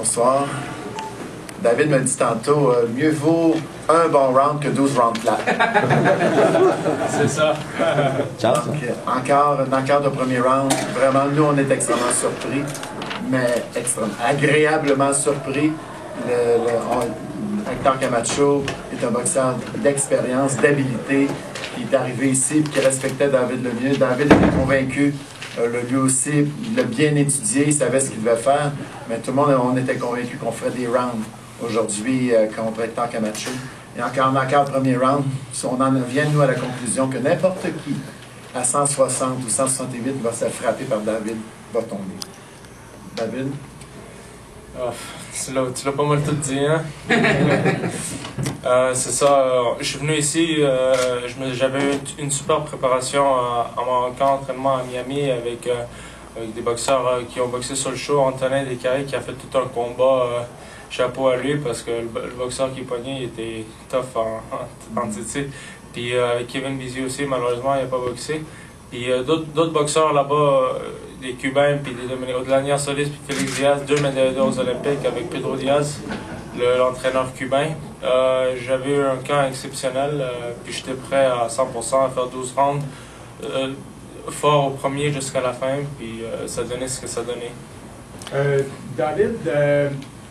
Bonsoir. David m'a dit tantôt, mieux vaut un bon round que 12 rounds plats. C'est ça. Donc, encore un knockout de premier round. Vraiment, nous, on est extrêmement surpris, mais agréablement surpris. Hector Camacho est un boxeur d'expérience, d'habilité, qui est arrivé ici et qui respectait David Lemieux. David était convaincu. Lui aussi, il l'a bien étudié, il savait ce qu'il devait faire, mais tout le monde, on était convaincu qu'on ferait des rounds aujourd'hui contre Hector Camacho. Et encore premier round, on en vient, nous, à la conclusion que n'importe qui, à 160 ou 168, va se frapper par David, va tomber. David? Oh, tu l'as pas mal tout dit, hein? C'est ça, je suis venu ici, j'avais une super préparation à mon camp d'entraînement à Miami avec des boxeurs qui ont boxé sur le show. Antonin Descaries qui a fait tout un combat, chapeau à lui parce que le boxeur qui est pogné il était tough en titre. Puis avec Kevin Bizier aussi, malheureusement, il n'a pas boxé. Puis d'autres boxeurs là-bas, des Cubains, puis des Dominicains, Odlanier Solis, puis Félix Diaz, 2 médailles d'or aux Olympiques avec Pedro Diaz, l'entraîneur cubain. J'avais eu un camp exceptionnel, puis j'étais prêt à 100% à faire 12 rounds, fort au premier jusqu'à la fin, puis ça donnait ce que ça donnait. David,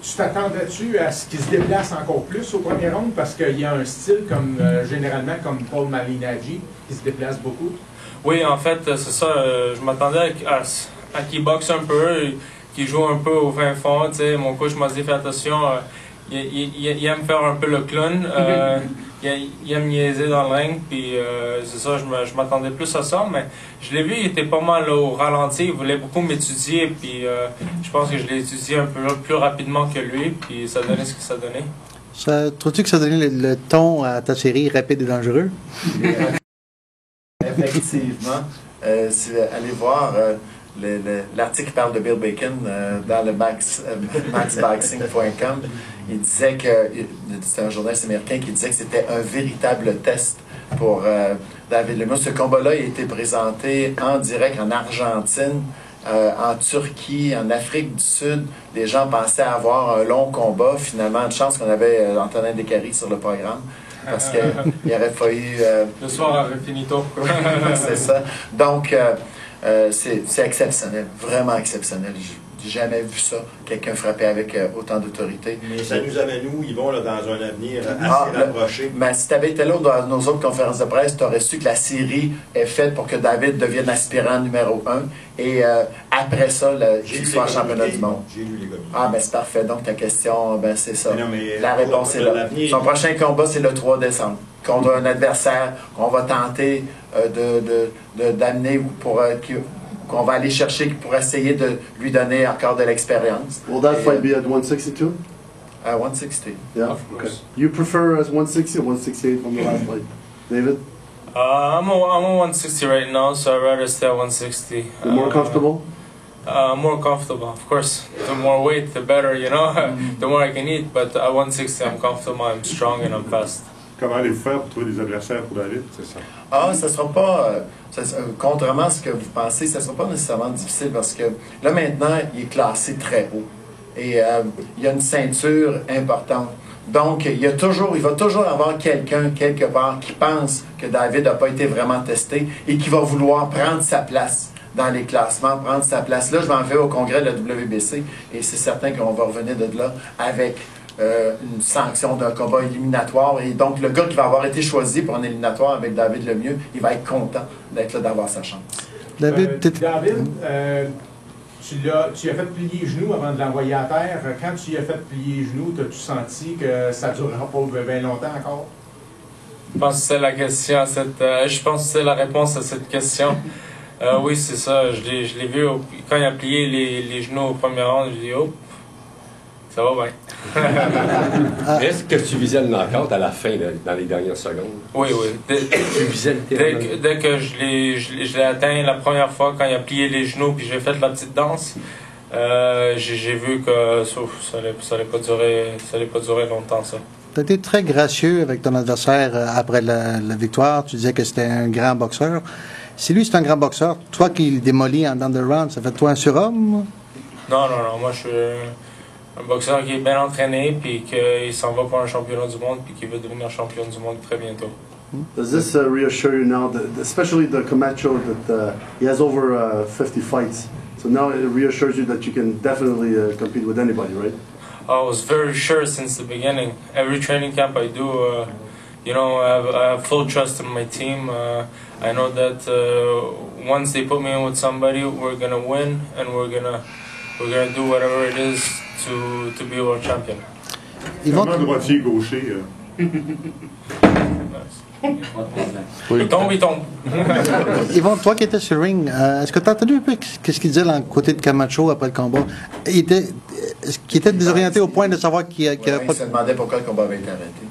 tu t'attendais-tu à ce qu'il se déplace encore plus au premier round parce qu'il y a un style généralement comme Paul Malignaggi qui se déplace beaucoup? Oui, en fait, c'est ça. Je m'attendais à qu'il boxe un peu, qu'il joue un peu au fin fond. Mon coach m'a dit, fais attention, il aime faire un peu le clown. Il aime niaiser dans le ring. Puis c'est ça, je m'attendais plus à ça. Mais je l'ai vu, il était pas mal au ralenti. Il voulait beaucoup m'étudier. Puis je pense que je l'ai étudié un peu plus rapidement que lui. Puis ça donnait ce que ça donnait. Trouves-tu que ça donnait le ton à ta série Rapide et dangereux? Effectivement. Allez voir l'article qui parle de Bill Bacon dans le maxboxing.com. Il disait que c'était un journaliste américain qui disait que c'était un véritable test pour David Lemieux. Ce combat-là a été présenté en direct en Argentine, en Turquie, en Afrique du Sud. Les gens pensaient avoir un long combat. Finalement, une chance qu'on avait Antonin Descaries sur le programme. Parce qu'il aurait fallu... Le soir aurait fini tôt. C'est ça. Donc, c'est exceptionnel. Vraiment exceptionnel. J'ai jamais vu ça. Quelqu'un frapper avec autant d'autorité. Mais ça nous amène où, Yvon, là, dans un avenir assez rapproché? Mais si tu avais été là dans nos autres conférences de presse, tu aurais su que la série est faite pour que David devienne aspirant numéro 1. Et après ça, qu'il soit championnat du monde. J'ai lu les gars. Ah, ben c'est parfait. Donc, ta question, ben c'est ça. Mais la réponse est là. Son prochain combat, c'est le 3 décembre. Contre un adversaire qu'on va tenter d'amener pour... qu'on va aller chercher pour essayer de lui donner encore de l'expérience. Will that fight be at 162? À 160. Yeah. Okay. You prefer as 160 or 168 from the last fight, David? I'm on 160 right now, so I'd rather stay at 160. You're more comfortable? More comfortable, of course. The more weight, the better, you know. The more I can eat, but at 160, I'm comfortable, I'm strong, and I'm fast. Comment allez-vous faire pour trouver des adversaires pour David? C'est ça. Ah, ça ne sera pas, contrairement à ce que vous pensez, ça ne sera pas nécessairement difficile parce que là maintenant, il est classé très haut. Et il y a une ceinture importante. Donc, il va toujours avoir quelqu'un, quelque part, qui pense que David n'a pas été vraiment testé et qui va vouloir prendre sa place dans les classements, prendre sa place. Là, je m'en vais au congrès de la WBC et c'est certain qu'on va revenir de là avec une sanction d'un combat éliminatoire. Et donc, le gars qui va avoir été choisi pour un éliminatoire avec David Lemieux, il va être content d'être là, d'avoir sa chance. David, tu as fait plier les genoux avant de l'envoyer à terre. Quand tu as fait plier les genoux, as-tu senti que ça ne durera pas bien longtemps encore? Je pense que c'est la question. Je pense que c'est la réponse à cette question. Oui, c'est ça. Je l'ai vu quand il a plié les genoux au premier round. Je dis, oh, ça va bien. Est-ce que tu visais le knockout à la fin, dans les dernières secondes? Oui, oui. Tu visais dès que je l'ai atteint la première fois, quand il a plié les genoux puis j'ai fait la petite danse, j'ai vu que ça allait pas durer longtemps, ça. Tu as été très gracieux avec ton adversaire après la victoire. Tu disais que c'était un grand boxeur. Si lui, c'est un grand boxeur, toi qui le démolis en down the round, ça fait de toi un surhomme? Non. Moi, je suis un boxeur qui est bien entraîné, puis qu'il s'en va pour un championnat du monde, puis qu'il veut devenir champion du monde très bientôt. Does this reassure you now, especially the Camacho, that he has over 50 fights? So now it reassures you that you can definitely compete with anybody, right? I was very sure since the beginning. Every training camp I do, I have full trust in my team. I know that once they put me in with somebody, we're gonna win, and we're gonna do whatever it is to be world champion. Vraiment droitier, gaucher. Il tombe. Yvon, toi qui étais sur le ring, est-ce que tu as entendu un peu ce qu'il disait dans le côté de Camacho après le combat? Est-ce qu'il était désorienté au point de savoir qu'il n'y avait pas Il se demandait pourquoi le combat avait été arrêté.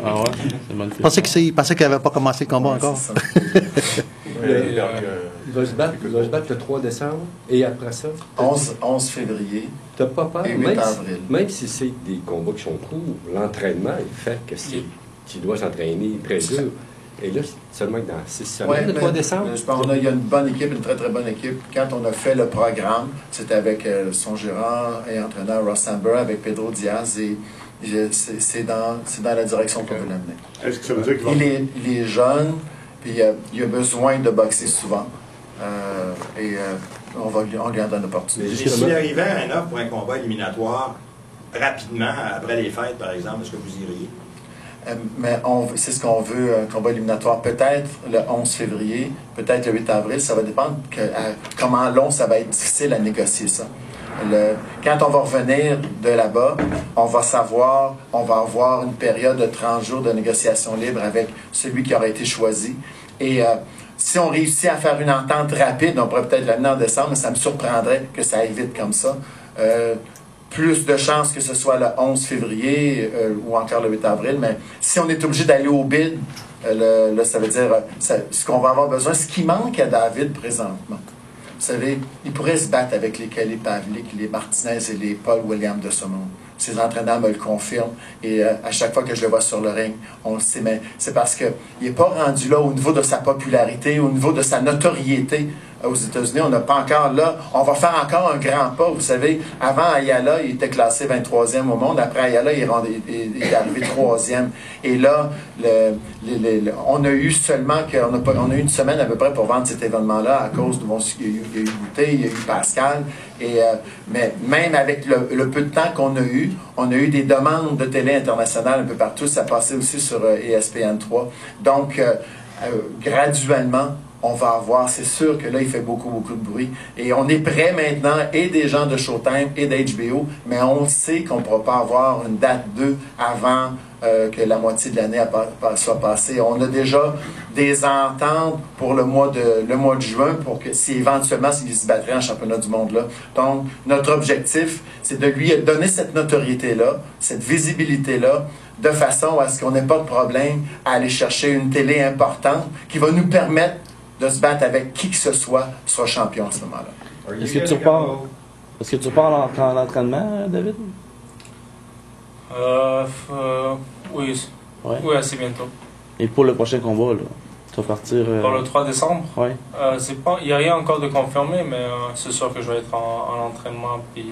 Ah ouais? C'est bonne Il pensait qu'il n'avait pas commencé le combat encore. Il va se battre le 3 décembre et après ça. 11 février. T'as pas peur, et 8 avril. Même si c'est des combats qui sont courts, l'entraînement, il fait que tu dois s'entraîner très dur. Et là, seulement dans 6 semaines, le 3 décembre. Je pense qu'il y a une bonne équipe, une très très bonne équipe. Quand on a fait le programme, c'était avec son gérant et entraîneur Ross Amber, avec Pedro Diaz, et c'est dans la direction qu'on veut l'amener. Est-ce que ça veut dire qu'il va... Il est jeune, puis il a besoin de boxer souvent. On lui en donne l'opportunité. S'il arrivait à un offre pour un combat éliminatoire rapidement, après les fêtes par exemple, est-ce que vous iriez? Mais c'est ce qu'on veut, un combat éliminatoire. Peut-être le 11 février, peut-être le 8 avril. Ça va dépendre comment long ça va être difficile à négocier ça. Quand on va revenir de là-bas, on va avoir une période de 30 jours de négociation libre avec celui qui aura été choisi. Et si on réussit à faire une entente rapide, on pourrait peut-être l'amener en décembre, mais ça me surprendrait que ça aille vite comme ça. Plus de chances que ce soit le 11 février ou encore le 8 avril, mais si on est obligé d'aller au bid, là, ça veut dire ce qu'on va avoir besoin, ce qui manque à David présentement. Vous savez, il pourrait se battre avec les Kelly Pavlik, les Martinez et les Paul Williams de ce monde. Ses entraîneurs me le confirment. Et à chaque fois que je le vois sur le ring, on le sait, mais c'est parce qu'il n'est pas rendu là au niveau de sa popularité, au niveau de sa notoriété. Aux États-Unis, on n'a pas encore là. On va faire encore un grand pas. Vous savez, avant Ayala, il était classé 23e au monde. Après Ayala, il est arrivé 3e. Et là, on a eu seulement on a eu une semaine à peu près pour vendre cet événement-là à cause de il y a eu Bouté, il y a eu Pascal. Mais même avec le peu de temps qu'on a eu des demandes de télé internationale un peu partout. Ça passait aussi sur ESPN3. Donc, graduellement, on va avoir, c'est sûr que là, il fait beaucoup de bruit. Et on est prêt maintenant, et des gens de Showtime et d'HBO, mais on sait qu'on ne pourra pas avoir une date 2 avant que la moitié de l'année soit passée. On a déjà des ententes pour le mois de juin, pour que si éventuellement il se battrait en championnat du monde là. Donc, notre objectif, c'est de lui donner cette notoriété-là, cette visibilité-là, de façon à ce qu'on n'ait pas de problème à aller chercher une télé importante qui va nous permettre de se battre avec qui que ce soit champion à ce moment-là. Est-ce que tu repars en entraînement, David? Oui. Ouais. Oui, assez bientôt. Et pour le prochain combat, là, tu vas partir... Pour le 3 décembre? Oui. Il n'y a rien encore de confirmé, mais c'est sûr que je vais être en entraînement puis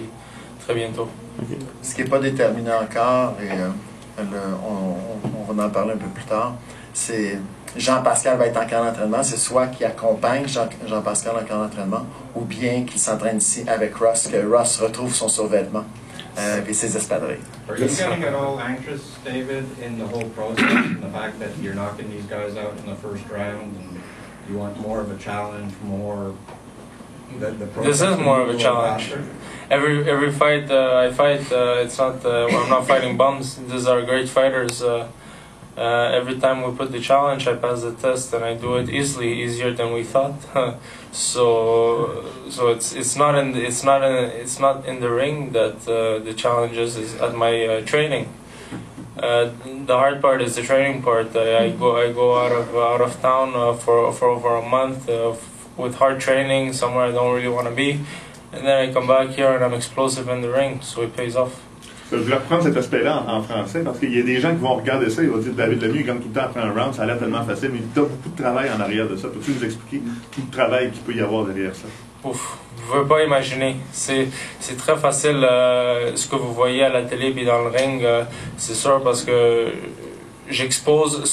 très bientôt. Okay. Ce qui n'est pas déterminé encore, et on va en parler un peu plus tard, c'est Jean-Pascal va être en camp d'entraînement, c'est soit qu'il accompagne Jean-Pascal en camp d'entraînement, ou bien qu'il s'entraîne ici avec Ross, que Ross retrouve son survêtement et ses espadrilles. Are you getting at all anxious, David, in the whole process, and the fact that you're knocking these guys out in the first round, and you want more of a challenge, more... This is more of a challenge. Every fight I fight, it's not. I'm not fighting bums. These are great fighters. Every time we put the challenge, I pass the test and I do it easier than we thought. so it's not in the ring that the challenge is at my training. The hard part is the training part. I go out of town for over a month with hard training somewhere I don't really want to be, and then I come back here and I'm explosive in the ring, so it pays off. Je vais reprendre cet aspect-là en français, parce qu'il y a des gens qui vont regarder ça, ils vont dire David Lemieux, il gagne tout le temps après un round, ça a l'air tellement facile, mais il y a beaucoup de travail en arrière de ça. Peux-tu nous expliquer tout le travail qu'il peut y avoir derrière ça? Ouf, vous ne pouvez pas imaginer. C'est très facile ce que vous voyez à la télé et dans le ring. C'est sûr parce que j'expose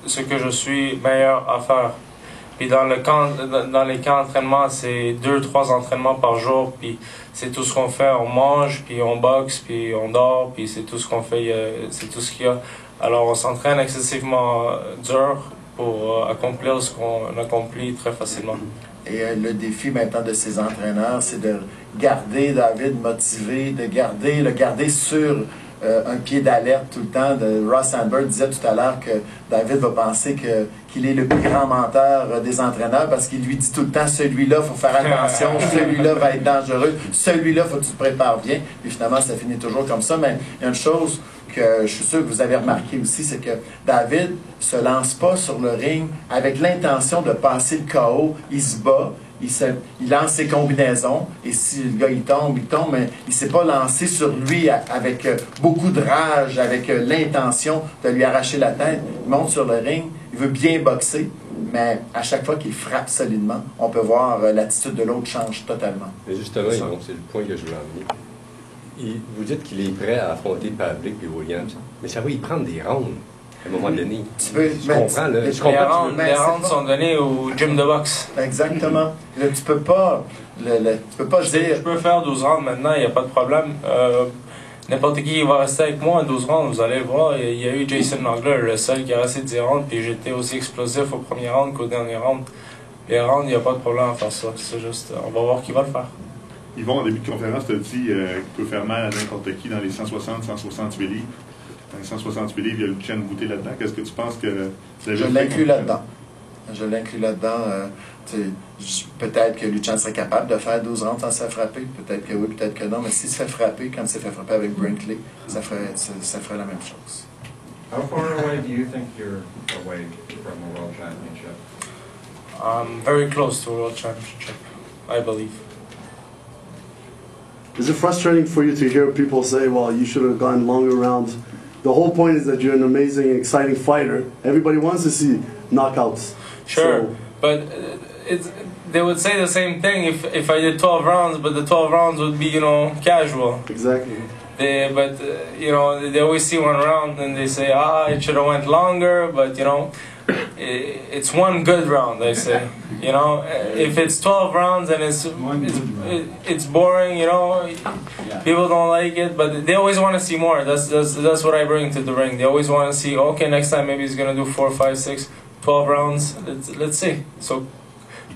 ce que je suis meilleur à faire. Puis dans les camps d'entraînement, c'est 2-3 entraînements par jour. Puis c'est tout ce qu'on fait. On mange, puis on boxe, puis on dort, puis c'est tout ce qu'on fait. C'est tout ce qu'il y a. Alors on s'entraîne excessivement dur pour accomplir ce qu'on accomplit très facilement. Et le défi maintenant de ces entraîneurs, c'est de garder David motivé, de le garder sur un pied d'alerte tout le temps. Ross Sandberg disait tout à l'heure que David va penser qu'il est le plus grand menteur des entraîneurs parce qu'il lui dit tout le temps, celui-là, il faut faire attention, celui-là va être dangereux, celui-là, il faut que tu te prépares bien. Puis finalement, ça finit toujours comme ça. Mais il y a une chose que je suis sûr que vous avez remarqué aussi, c'est que David se lance pas sur le ring avec l'intention de passer le KO. Il se bat, il lance ses combinaisons, et si le gars il tombe, mais il ne s'est pas lancé sur lui avec beaucoup de rage, avec l'intention de lui arracher la tête. Il monte sur le ring, il veut bien boxer, mais à chaque fois qu'il frappe solidement, on peut voir l'attitude de l'autre change totalement. Mais justement, c'est le point que je voulais emmener. Vous dites qu'il est prêt à affronter Pavlik et Williams, mais ça va y prendre des rounds à un moment donné. Les rounds sont donnés au gym de boxe. Exactement. Là, tu peux pas dire... Je peux faire 12 rounds maintenant, il n'y a pas de problème. N'importe qui va rester avec moi à 12 rounds, vous allez voir. Il y a eu Jason Nagler, le seul qui a resté 10 rounds, puis j'étais aussi explosif au premier round qu'au dernier round. Les rounds, il n'y a pas de problème à faire ça. C'est juste, on va voir qui va le faire. Yvon, en début de conférence, tu as dit qu'il peut faire mal à n'importe qui dans les 160-168 livres. Dans les 168 livres, il y a le Chen Bouté là-dedans. Qu'est-ce que tu penses que... Je l'inclus là-dedans. Peut-être que Luchan serait capable de faire 12 rounds sans se faire frapper. Peut-être que oui, peut-être que non. Mais s'il se fait frapper, comme il s'est fait frapper avec Brinkley, ça ferait la même chose. How far away do you think you're away from a world championship? I'm very close to a world championship, I believe. Is it frustrating for you to hear people say, well, you should have gone longer rounds? The whole point is that you're an amazing, exciting fighter. Everybody wants to see knockouts. Sure, but they would say the same thing if I did 12 rounds, but the 12 rounds would be, casual. Exactly. They always see one round and they say, it should have went longer, but, it's one good round, they say. If it's 12 rounds and it's boring, people don't like it, but they always want to see more. That's what I bring to the ring. They always want to see, okay, next time maybe he's going to do 4, 5, 6, 12 rounds. Let's see. So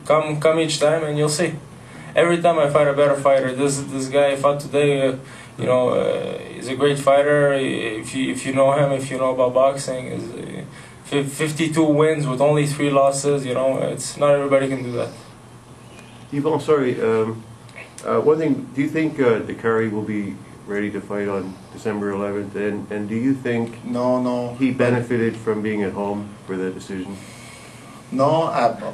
come each time and you'll see. Every time I fight a better fighter. This guy I fought today, he's a great fighter. If you know him, if you know about boxing, 52 wins with only 3 losses. It's not everybody can do that. Yvon, sorry. One thing. Do you think Dakari will be ready to fight on December 11th? And do you think he benefited from being at home for the decision? No.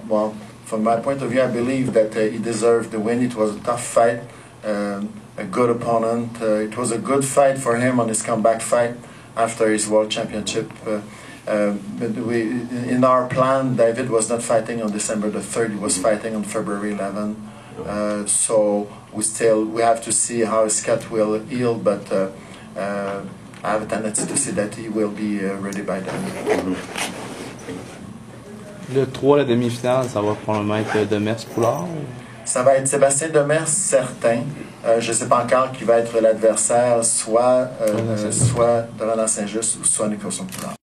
Well, from my point of view, I believe that he deserved the win. It was a tough fight, a good opponent. It was a good fight for him on his comeback fight after his world championship. But in our plan, David was not fighting on December the 3rd. He was fighting on February 11th. So we have to see how his cut will heal. But I have a tendency to see that he will be ready by then. Le 3, la demi-finale, ça va probablement être Demers-Poulard? Ça va être Sébastien Demers, certain. Je ne sais pas encore qui va être l'adversaire, soit de Roland Saint-Just ou soit Nicholson Poulard.